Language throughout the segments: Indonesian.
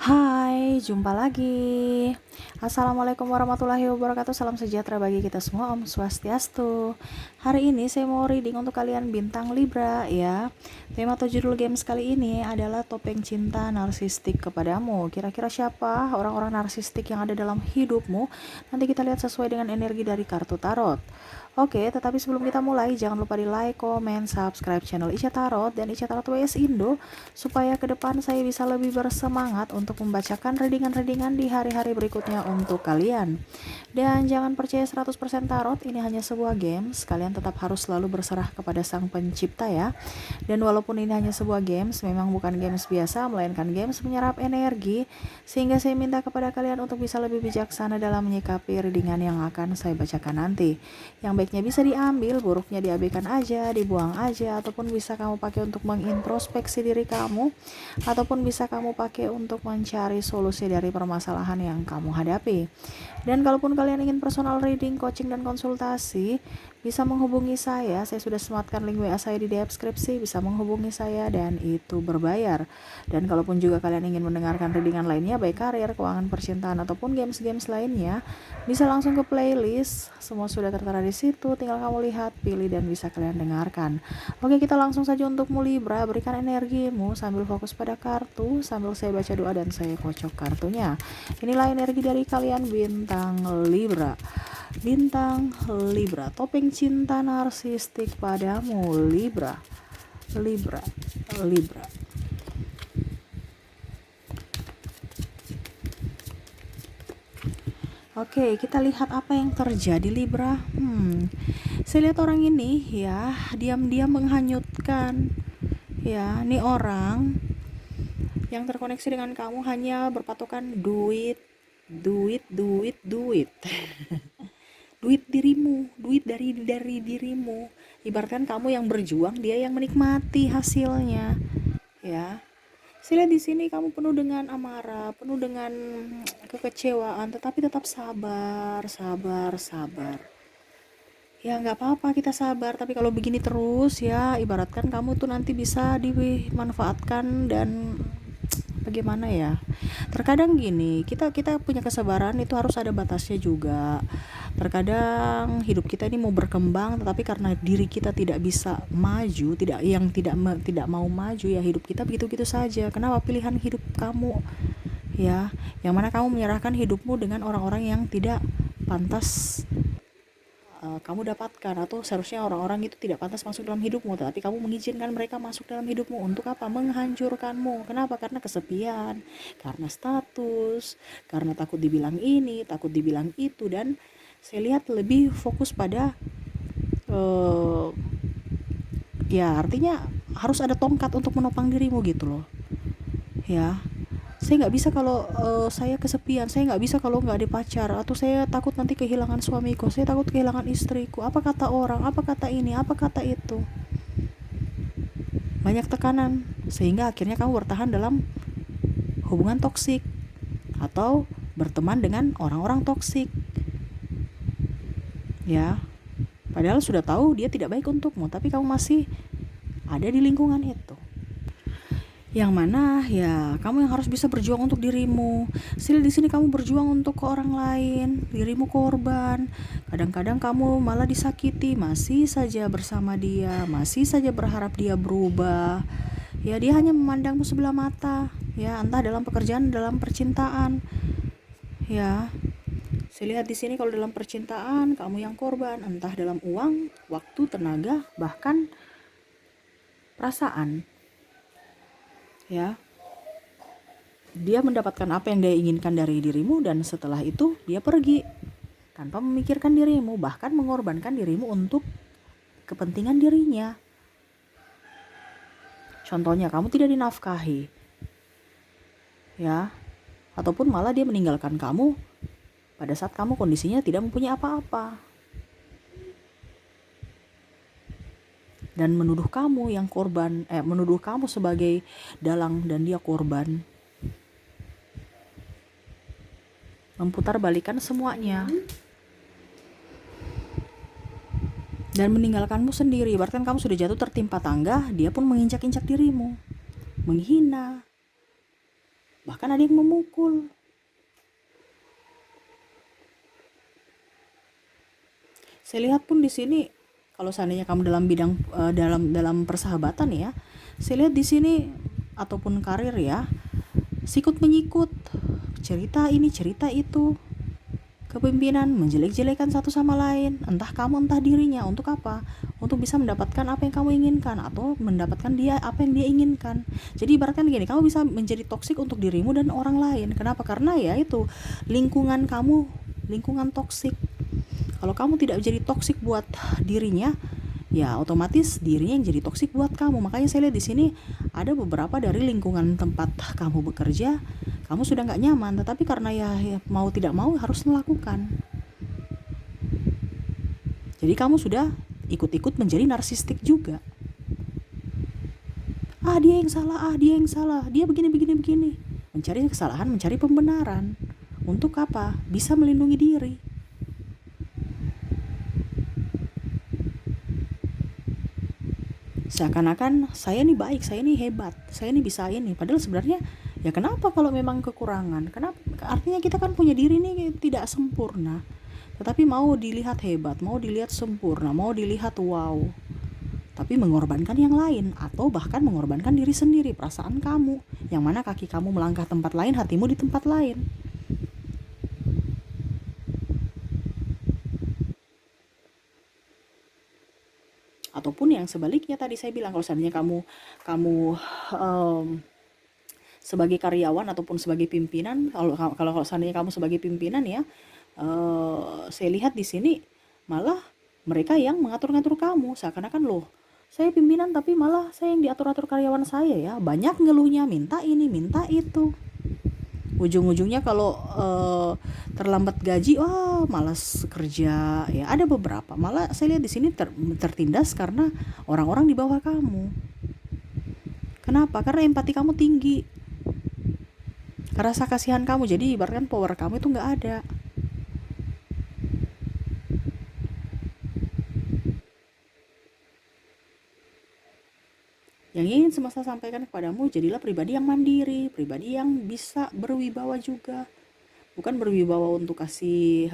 Hai, jumpa lagi. Assalamualaikum warahmatullahi wabarakatuh. Salam sejahtera bagi kita semua. Om Swastiastu. Hari ini saya mau reading untuk kalian bintang Libra ya. Tema atau judul games kali ini adalah topeng cinta narsistik kepadamu. Kira-kira siapa orang-orang narsistik yang ada dalam hidupmu? Nanti kita lihat sesuai dengan energi dari kartu tarot. Oke, tetapi sebelum kita mulai, jangan lupa di like, comment, subscribe channel Ica Tarot dan Ica Tarot WS Indo, supaya ke depan saya bisa lebih bersemangat untuk membacakan readingan-readingan di hari-hari berikutnya untuk kalian. Dan jangan percaya 100% tarot, ini hanya sebuah games, kalian tetap harus selalu berserah kepada sang pencipta ya. Dan walaupun ini hanya sebuah games, memang bukan games biasa, melainkan games menyerap energi, sehingga saya minta kepada kalian untuk bisa lebih bijaksana dalam menyikapi readingan yang akan saya bacakan nanti. Yang baiknya bisa diambil, buruknya diabaikan aja, dibuang aja, ataupun bisa kamu pakai untuk mengintrospeksi diri kamu, ataupun bisa kamu pakai untuk mencari solusi dari permasalahan yang kamu hadapi. Dan kalaupun kalian ingin personal reading, coaching, dan konsultasi, bisa menghubungi saya sudah sematkan link WA saya di deskripsi, bisa menghubungi saya dan itu berbayar. Dan kalaupun juga kalian ingin mendengarkan readingan lainnya, baik karir, keuangan, percintaan, ataupun games-games lainnya, bisa langsung ke playlist, semua sudah tertera di situ, tinggal kamu lihat, pilih, dan bisa kalian dengarkan. Oke, kita langsung saja untukmu Libra, berikan energimu sambil fokus pada kartu, sambil saya baca doa dan saya kocok kartunya. Inilah energi dari kalian bintang Libra. Bintang Libra, topeng cinta narsistik padamu Libra. Libra. Oke, kita lihat apa yang terjadi Libra. Saya lihat orang ini ya, diam-diam menghanyutkan. Ya, ini orang yang terkoneksi dengan kamu hanya berpatokan duit. Duit dirimu, duit dari dirimu. Ibaratkan kamu yang berjuang, dia yang menikmati hasilnya. Ya. Saya lihat di sini kamu penuh dengan amarah, penuh dengan kekecewaan, tetapi tetap sabar. Ya nggak apa-apa kita sabar, tapi kalau begini terus ya ibaratkan kamu tuh nanti bisa dimanfaatkan dan bagaimana ya. Terkadang gini, kita punya kesabaran itu harus ada batasnya juga. Terkadang hidup kita ini mau berkembang, tetapi karena diri kita tidak bisa maju, tidak mau maju ya, hidup kita begitu-begitu saja. Kenapa pilihan hidup kamu ya, yang mana kamu menyerahkan hidupmu dengan orang-orang yang tidak pantas kamu dapatkan, atau seharusnya orang-orang itu tidak pantas masuk dalam hidupmu, tapi kamu mengizinkan mereka masuk dalam hidupmu untuk apa? Menghancurkanmu. Kenapa? Karena kesepian, karena status, karena takut dibilang ini, takut dibilang itu. Dan saya lihat lebih fokus pada ya artinya harus ada tongkat untuk menopang dirimu gitu loh ya. Saya nggak bisa kalau saya kesepian, saya nggak bisa kalau nggak ada pacar, atau saya takut nanti kehilangan suamiku, saya takut kehilangan istriku, apa kata orang, apa kata ini, apa kata itu. Banyak tekanan sehingga akhirnya kamu bertahan dalam hubungan toksik atau berteman dengan orang-orang toksik ya, padahal sudah tahu dia tidak baik untukmu, tapi kamu masih ada di lingkungan itu. Yang mana ya kamu yang harus bisa berjuang untuk dirimu. Di sini kamu berjuang untuk ke orang lain, dirimu korban. Kadang-kadang kamu malah disakiti, masih saja bersama dia, masih saja berharap dia berubah. Ya dia hanya memandangmu sebelah mata, ya entah dalam pekerjaan, dalam percintaan. Ya, saya lihat di sini kalau dalam percintaan kamu yang korban, entah dalam uang, waktu, tenaga, bahkan perasaan. Ya, dia mendapatkan apa yang dia inginkan dari dirimu, dan setelah itu dia pergi tanpa memikirkan dirimu, bahkan mengorbankan dirimu untuk kepentingan dirinya. Contohnya kamu tidak dinafkahi ya, ataupun malah dia meninggalkan kamu pada saat kamu kondisinya tidak mempunyai apa-apa, dan menuduh kamu yang korban, menuduh kamu sebagai dalang dan dia korban, memutarbalikkan semuanya dan meninggalkanmu sendiri. Bahkan kamu sudah jatuh tertimpa tangga, dia pun menginjak-injak dirimu, menghina, bahkan ada yang memukul. Saya lihat pun di sini, kalau seandainya kamu dalam bidang dalam persahabatan ya, saya lihat di sini ataupun karir ya, sikut menyikut, cerita ini cerita itu, kepemimpinan menjelek-jelekan satu sama lain, entah kamu entah dirinya, untuk apa? Untuk bisa mendapatkan apa yang kamu inginkan atau mendapatkan dia apa yang dia inginkan. Jadi ibaratkan gini, kamu bisa menjadi toksik untuk dirimu dan orang lain. Kenapa? Karena ya itu lingkungan kamu, lingkungan toksik. Kalau kamu tidak jadi toksik buat dirinya, ya otomatis dirinya yang jadi toksik buat kamu. Makanya saya lihat di sini ada beberapa dari lingkungan tempat kamu bekerja, kamu sudah nggak nyaman, tetapi karena ya mau tidak mau harus melakukan. Jadi kamu sudah ikut-ikut menjadi narsistik juga. Dia yang salah, dia yang salah, dia begini begini begini. Mencari kesalahan, mencari pembenaran. Untuk apa? Bisa melindungi diri. Seakan-akan saya nih baik, saya nih hebat, saya nih bisa ini. Padahal sebenarnya ya kenapa kalau memang kekurangan? Kenapa? Artinya kita kan punya diri nih tidak sempurna. Tetapi mau dilihat hebat, mau dilihat sempurna, mau dilihat wow. Tapi mengorbankan yang lain atau bahkan mengorbankan diri sendiri, perasaan kamu. Yang mana kaki kamu melangkah tempat lain, hatimu di tempat lain. Ataupun yang sebaliknya tadi saya bilang, kalau seandainya kamu sebagai karyawan ataupun sebagai pimpinan, kalau seandainya kamu sebagai pimpinan ya, saya lihat di sini malah mereka yang mengatur-ngatur kamu, seakan-akan loh saya pimpinan tapi malah saya yang diatur-atur karyawan saya ya, banyak ngeluhnya, minta ini minta itu. Ujung-ujungnya kalau terlambat gaji, malas kerja ya. Ada beberapa malah saya lihat di sini tertindas karena orang-orang di bawah kamu. Kenapa? Karena empati kamu tinggi, rasa kasihan kamu, jadi ibaratkan power kamu itu nggak ada. Yang ingin semesta sampaikan kepadamu, jadilah pribadi yang mandiri, pribadi yang bisa berwibawa juga. Bukan berwibawa untuk kasih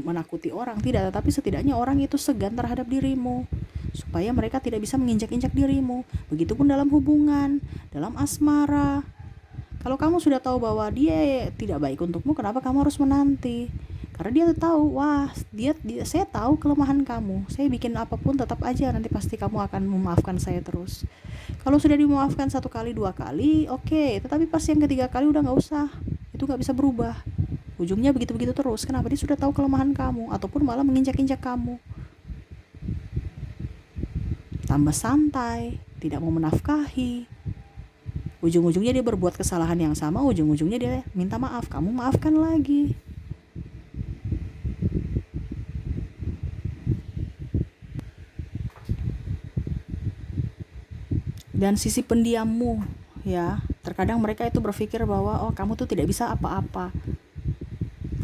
menakuti orang, tidak, tetapi setidaknya orang itu segan terhadap dirimu, supaya mereka tidak bisa menginjak-injak dirimu. Begitupun dalam hubungan, dalam asmara. Kalau kamu sudah tahu bahwa dia tidak baik untukmu, kenapa kamu harus menanti? Karena dia tahu, saya tahu kelemahan kamu, saya bikin apapun tetap aja nanti pasti kamu akan memaafkan saya terus. Kalau sudah dimaafkan 1 kali 2 kali, oke, tetapi pas yang ketiga kali udah nggak usah, itu nggak bisa berubah. Ujungnya begitu-begitu terus. Kenapa? Dia sudah tahu kelemahan kamu, ataupun malah menginjak-injak kamu. Tambah santai, tidak mau menafkahi. Ujung-ujungnya dia berbuat kesalahan yang sama, ujung-ujungnya dia minta maaf, kamu maafkan lagi. Dan sisi pendiammu ya, terkadang mereka itu berpikir bahwa kamu tuh tidak bisa apa-apa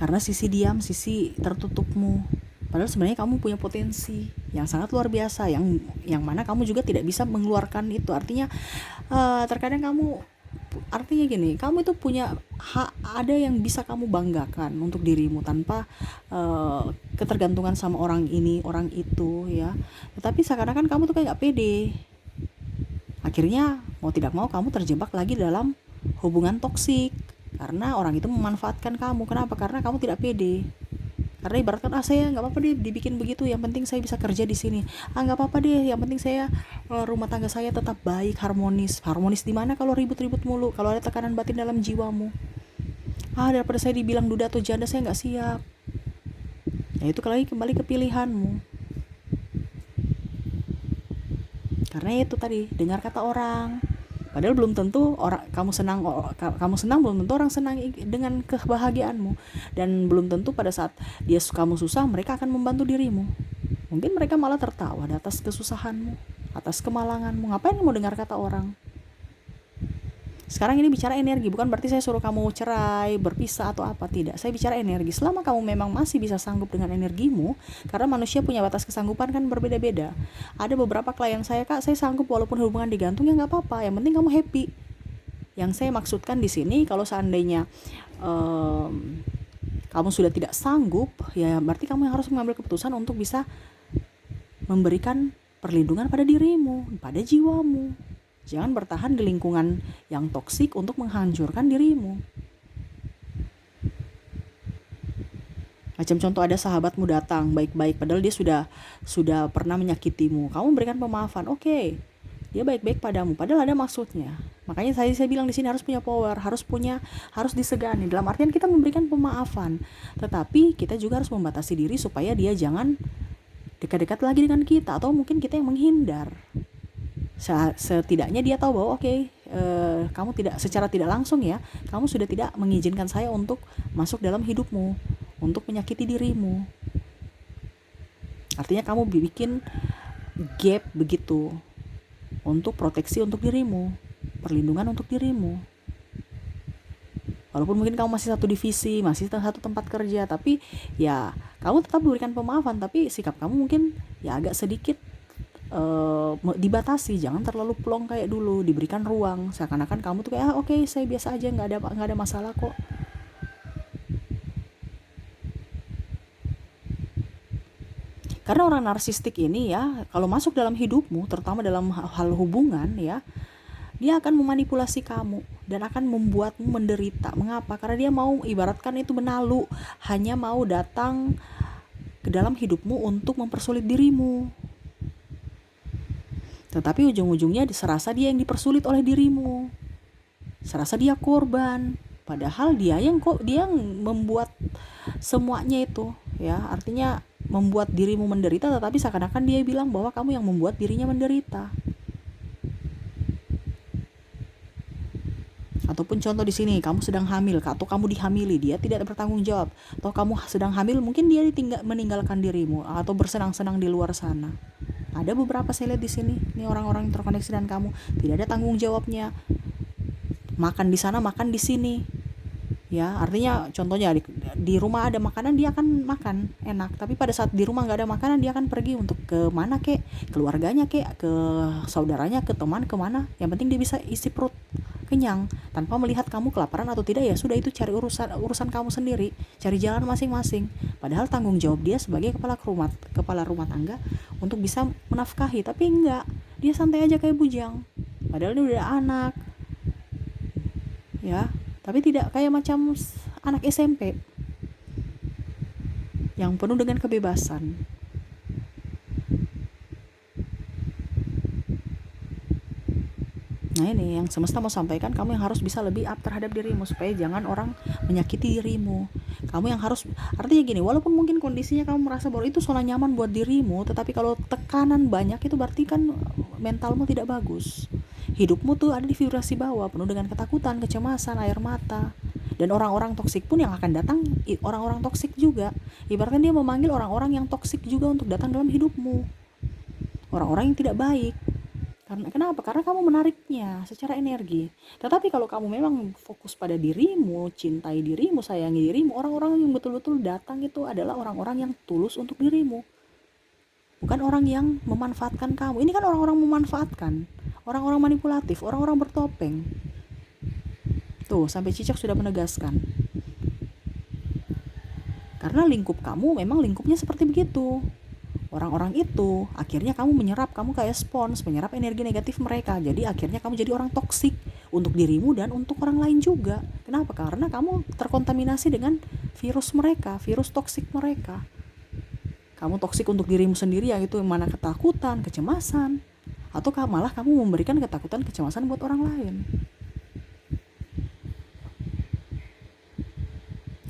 karena sisi diam, sisi tertutupmu. Padahal sebenarnya kamu punya potensi yang sangat luar biasa, yang mana kamu juga tidak bisa mengeluarkan itu. Artinya terkadang artinya gini, kamu itu punya ada yang bisa kamu banggakan untuk dirimu tanpa ketergantungan sama orang ini orang itu ya. Tetapi seakan-akan kamu tuh kayak gak pede. Akhirnya mau tidak mau kamu terjebak lagi dalam hubungan toksik karena orang itu memanfaatkan kamu. Kenapa? Karena kamu tidak pede. Karena ibaratkan saya nggak apa-apa deh dibikin begitu, yang penting saya bisa kerja di sini. Nggak apa-apa deh, yang penting saya rumah tangga saya tetap baik, harmonis. Harmonis di mana kalau ribut-ribut mulu, kalau ada tekanan batin dalam jiwamu. Daripada saya dibilang duda atau janda, saya nggak siap. Ya itu kembali ke pilihanmu. Karena itu tadi, dengar kata orang. Padahal belum tentu kamu senang belum tentu orang senang dengan kebahagiaanmu, dan belum tentu pada saat kamu susah mereka akan membantu dirimu. Mungkin mereka malah tertawa atas kesusahanmu, atas kemalanganmu. Ngapain mau dengar kata orang? Sekarang ini bicara energi, bukan berarti saya suruh kamu cerai, berpisah atau apa, tidak. Saya bicara energi. Selama kamu memang masih bisa sanggup dengan energimu, karena manusia punya batas kesanggupan kan berbeda-beda. Ada beberapa klien saya, Kak, saya sanggup walaupun hubungan digantung, ya nggak apa-apa, yang penting kamu happy. Yang saya maksudkan di sini, kalau seandainya kamu sudah tidak sanggup, ya berarti kamu yang harus mengambil keputusan untuk bisa memberikan perlindungan pada dirimu, pada jiwamu. Jangan bertahan di lingkungan yang toksik untuk menghancurkan dirimu. Macam contoh, ada sahabatmu datang baik-baik padahal dia sudah pernah menyakitimu. Kamu berikan pemaafan. Oke. Dia baik-baik padamu padahal ada maksudnya. Makanya saya bilang di sini harus punya power, harus disegani. Dalam artian kita memberikan pemaafan, tetapi kita juga harus membatasi diri supaya dia jangan dekat-dekat lagi dengan kita, atau mungkin kita yang menghindar. Setidaknya dia tahu bahwa kamu secara tidak langsung ya, kamu sudah tidak mengizinkan saya untuk masuk dalam hidupmu, untuk menyakiti dirimu. Artinya kamu bikin gap begitu untuk proteksi untuk dirimu, perlindungan untuk dirimu. Walaupun mungkin kamu masih satu divisi, masih satu tempat kerja, tapi ya kamu tetap berikan pemaafan, tapi sikap kamu mungkin ya agak sedikit dibatasi. Jangan terlalu plong kayak dulu, diberikan ruang, seakan-akan kamu tuh kayak oke, saya biasa aja, nggak ada masalah kok. Karena orang narsistik ini ya, kalau masuk dalam hidupmu, terutama dalam hal hubungan ya, dia akan memanipulasi kamu dan akan membuatmu menderita. Mengapa? Karena dia mau, ibaratkan itu benalu, hanya mau datang ke dalam hidupmu untuk mempersulit dirimu. Tetapi ujung-ujungnya serasa dia yang dipersulit oleh dirimu, serasa dia korban, padahal dia yang membuat semuanya itu ya. Artinya membuat dirimu menderita, tetapi seakan-akan dia bilang bahwa kamu yang membuat dirinya menderita. Ataupun contoh di sini, kamu sedang hamil atau kamu dihamili, dia tidak bertanggung jawab. Atau kamu sedang hamil, mungkin dia meninggalkan dirimu atau bersenang-senang di luar sana. Ada beberapa saya lihat di sini, ini orang-orang yang terkoneksi dengan kamu, tidak ada tanggung jawabnya. Makan di sana, makan di sini. Ya, artinya contohnya di rumah ada makanan, dia akan makan enak, tapi pada saat di rumah nggak ada makanan, dia akan pergi untuk ke mana kek, keluarganya kek, ke saudaranya, ke teman, kemana. Yang penting dia bisa isi perut kenyang tanpa melihat kamu kelaparan atau tidak. Ya sudah, itu cari urusan kamu sendiri, cari jalan masing-masing. Padahal tanggung jawab dia sebagai kepala rumah tangga untuk bisa menafkahi, tapi enggak, dia santai aja kayak bujang. Padahal dia udah anak, ya. Tapi tidak kayak macam anak SMP yang penuh dengan kebebasan. Nah ini yang semesta mau sampaikan, kamu yang harus bisa lebih up terhadap dirimu supaya jangan orang menyakiti dirimu. Kamu yang harus, artinya gini, walaupun mungkin kondisinya kamu merasa bahwa itu zona nyaman buat dirimu, tetapi kalau tekanan banyak itu berarti kan mentalmu tidak bagus. Hidupmu tuh ada di vibrasi bawah, penuh dengan ketakutan, kecemasan, air mata. Dan orang-orang toksik pun yang akan datang, orang-orang toksik juga. Ibaratnya dia memanggil orang-orang yang toksik juga untuk datang dalam hidupmu. Orang-orang yang tidak baik. Kenapa? Karena kamu menariknya secara energi. Tetapi kalau kamu memang fokus pada dirimu, cintai dirimu, sayangi dirimu, orang-orang yang betul-betul datang itu adalah orang-orang yang tulus untuk dirimu. Bukan orang yang memanfaatkan kamu. Ini kan orang-orang memanfaatkan, orang-orang manipulatif, orang-orang bertopeng. Tuh, sampai Cicak sudah menegaskan. Karena lingkup kamu memang lingkupnya seperti begitu. Orang-orang itu akhirnya kamu menyerap, kamu kayak spons, menyerap energi negatif mereka. Jadi akhirnya kamu jadi orang toksik untuk dirimu dan untuk orang lain juga. Kenapa? Karena kamu terkontaminasi dengan virus mereka, virus toksik mereka. Kamu toksik untuk dirimu sendiri, yang itu mana ketakutan, kecemasan, atau malah kamu memberikan ketakutan, kecemasan buat orang lain.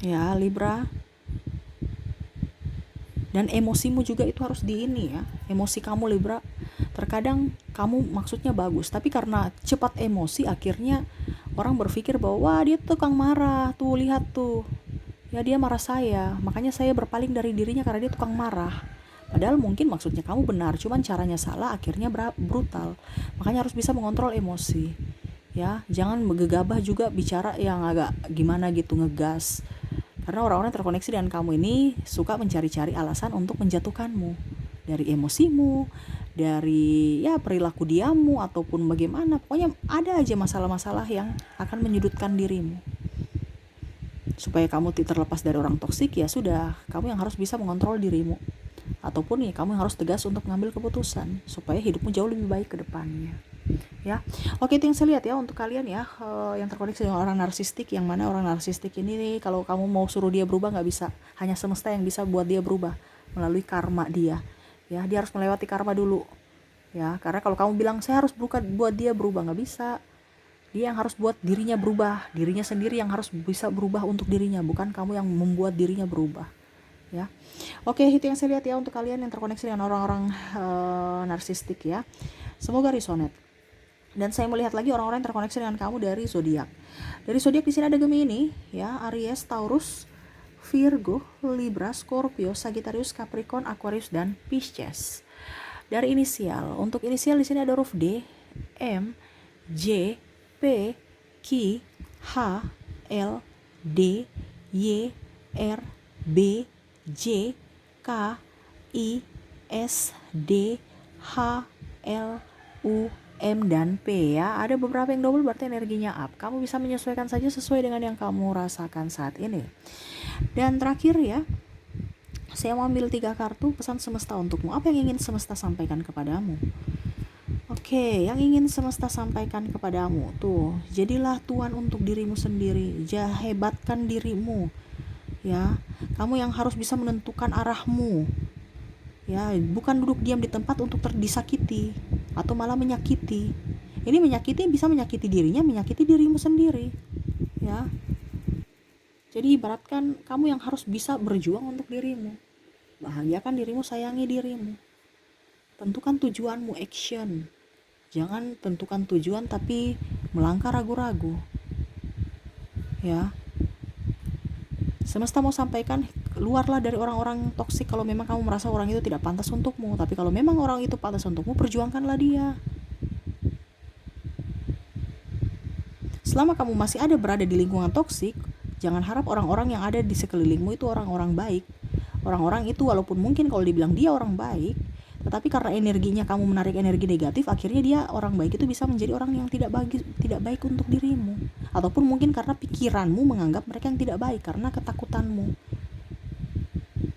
Ya Libra. Dan emosimu juga itu harus ya. Emosi kamu Libra, terkadang kamu maksudnya bagus, tapi karena cepat emosi akhirnya orang berpikir bahwa wah dia tukang marah, tuh lihat tuh, ya dia marah saya, makanya saya berpaling dari dirinya karena dia tukang marah. Padahal mungkin maksudnya kamu benar, cuman caranya salah, akhirnya brutal. Makanya harus bisa mengontrol emosi ya, jangan gegabah juga bicara yang agak gimana gitu, ngegas. Karena orang-orang terkoneksi dengan kamu ini suka mencari-cari alasan untuk menjatuhkanmu dari emosimu, dari ya perilaku diamu ataupun bagaimana. Pokoknya ada aja masalah-masalah yang akan menyudutkan dirimu. Supaya kamu terlepas dari orang toksik, ya sudah, kamu yang harus bisa mengontrol dirimu. Ataupun ya kamu yang harus tegas untuk mengambil keputusan supaya hidupmu jauh lebih baik ke depannya. Ya, oke, itu yang saya lihat ya untuk kalian ya, yang terkoneksi dengan orang narsistik. Yang mana orang narsistik ini nih, kalau kamu mau suruh dia berubah nggak bisa, hanya semesta yang bisa buat dia berubah melalui karma dia. Ya, dia harus melewati karma dulu. Ya, karena kalau kamu bilang saya harus buat dia berubah, nggak bisa. Dia yang harus buat dirinya berubah, dirinya sendiri yang harus bisa berubah untuk dirinya, bukan kamu yang membuat dirinya berubah. Ya, oke, itu yang saya lihat ya untuk kalian yang terkoneksi dengan orang-orang narsistik ya. Semoga resonate. Dan saya melihat lagi orang-orang yang terkoneksi dengan kamu dari zodiak. Dari zodiak di sini ada Gemini, ya, Aries, Taurus, Virgo, Libra, Scorpio, Sagittarius, Capricorn, Aquarius, dan Pisces. Dari inisial, untuk inisial di sini ada huruf D, M, J, P, Q, H, L, D, Y, R, B, J, K, I, S, D, H, L, U, M, dan P ya. Ada beberapa yang double berarti energinya up. Kamu bisa menyesuaikan saja sesuai dengan yang kamu rasakan saat ini. Dan terakhir ya, saya mau ambil 3 kartu pesan semesta untukmu. Apa yang ingin semesta sampaikan kepadamu? Oke, yang ingin semesta sampaikan kepadamu tuh, jadilah tuan untuk dirimu sendiri. Hebatkan dirimu. Ya, kamu yang harus bisa menentukan arahmu. Ya, bukan duduk diam di tempat untuk disakiti atau malah menyakiti. Ini menyakiti, bisa menyakiti dirinya, menyakiti dirimu sendiri. Ya. Jadi ibaratkan kamu yang harus bisa berjuang untuk dirimu. Bahagiakan dirimu, sayangi dirimu. Tentukan tujuanmu, action. Jangan tentukan tujuan tapi melangkah ragu-ragu. Ya. Semesta mau sampaikan, keluarlah dari orang-orang toksik kalau memang kamu merasa orang itu tidak pantas untukmu. Tapi kalau memang orang itu pantas untukmu, perjuangkanlah dia. Selama kamu masih ada berada di lingkungan toksik, jangan harap orang-orang yang ada di sekelilingmu itu orang-orang baik. Orang-orang itu walaupun mungkin kalau dibilang dia orang baik, tetapi karena energinya kamu menarik energi negatif, akhirnya dia orang baik itu bisa menjadi orang yang tidak baik untuk dirimu. Ataupun mungkin karena pikiranmu menganggap mereka yang tidak baik karena ketakutanmu.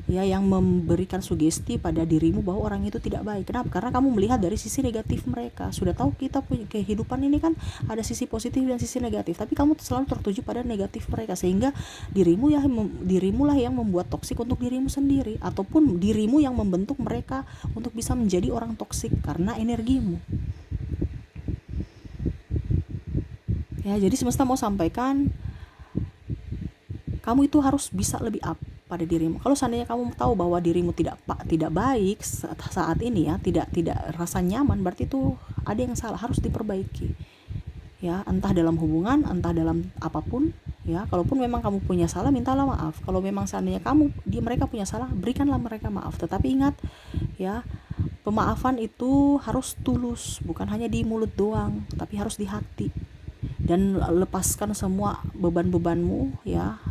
Ya, yang memberikan sugesti pada dirimu bahwa orang itu tidak baik. Kenapa? Karena kamu melihat dari sisi negatif mereka. Sudah tahu kita punya kehidupan ini kan ada sisi positif dan sisi negatif, tapi kamu selalu tertuju pada negatif mereka, sehingga dirimulah yang membuat toksik untuk dirimu sendiri, ataupun dirimu yang membentuk mereka untuk bisa menjadi orang toksik karena energimu. Ya, jadi semesta mau sampaikan kamu itu harus bisa lebih up pada dirimu. Kalau seandainya kamu tahu bahwa dirimu tidak baik saat ini ya, tidak rasa nyaman, berarti itu ada yang salah, harus diperbaiki. Ya, entah dalam hubungan, entah dalam apapun, ya. Kalaupun memang kamu punya salah, mintalah maaf. Kalau memang seandainya mereka punya salah, berikanlah mereka maaf. Tetapi ingat ya, pemaafan itu harus tulus, bukan hanya di mulut doang, tapi harus di hati. Dan lepaskan semua beban-bebanmu ya,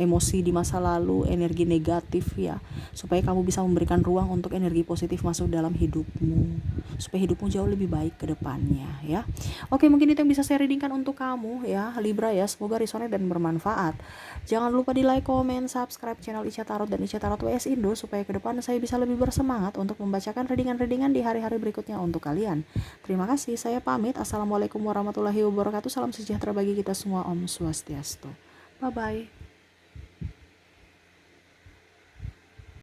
emosi di masa lalu, energi negatif ya, supaya kamu bisa memberikan ruang untuk energi positif masuk dalam hidupmu, supaya hidupmu jauh lebih baik ke depannya ya. Oke, mungkin itu yang bisa saya readingkan untuk kamu ya Libra ya. Semoga resonate dan bermanfaat. Jangan lupa di like, comment, subscribe channel Ica Tarot dan Ica Tarot WS Indo supaya ke depan saya bisa lebih bersemangat untuk membacakan readingan-readingan di hari-hari berikutnya untuk kalian. Terima kasih, saya pamit. Assalamualaikum warahmatullahi wabarakatuh. Salam sejahtera bagi kita semua. Om Swastiastu. Bye-bye.